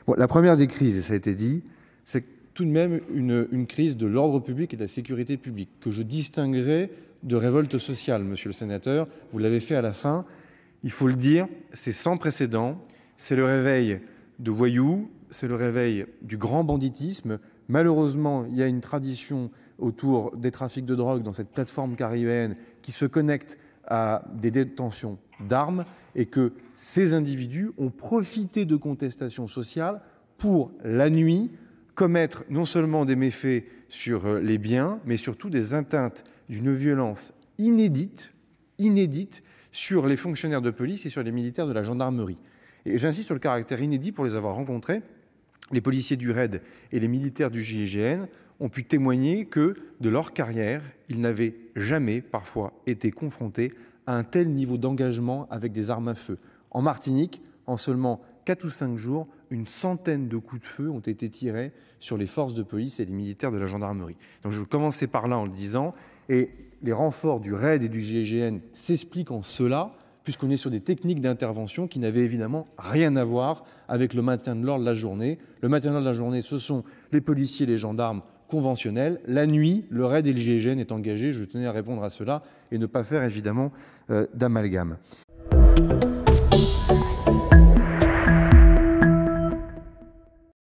Bon, la première des crises, et ça a été dit, c'est tout de même une crise de l'ordre public et de la sécurité publique, que je distinguerai de révolte sociale, monsieur le sénateur. Vous l'avez fait à la fin. Il faut le dire, c'est sans précédent. C'est le réveil de voyous, c'est le réveil du grand banditisme. Malheureusement, il y a une tradition autour des trafics de drogue dans cette plateforme caribéenne qui se connecte à des détentions d'armes et que ces individus ont profité de contestations sociales pour, la nuit, commettre non seulement des méfaits sur les biens, mais surtout des atteintes d'une violence inédite sur les fonctionnaires de police et sur les militaires de la gendarmerie. Et j'insiste sur le caractère inédit pour les avoir rencontrés. Les policiers du RAID et les militaires du GIGN ont pu témoigner que, de leur carrière, ils n'avaient jamais, parfois, été confrontés à un tel niveau d'engagement avec des armes à feu. En Martinique, en seulement 4 ou 5 jours, une centaine de coups de feu ont été tirés sur les forces de police et les militaires de la gendarmerie. Donc je vais commencer par là en le disant. Et les renforts du RAID et du GIGN s'expliquent en cela, puisqu'on est sur des techniques d'intervention qui n'avaient évidemment rien à voir avec le maintien de l'ordre de la journée. Le maintien de l'ordre de la journée, ce sont les policiers et les gendarmes conventionnels. La nuit, le RAID et le GIGN est engagé. Je tenais à répondre à cela et ne pas faire évidemment d'amalgame.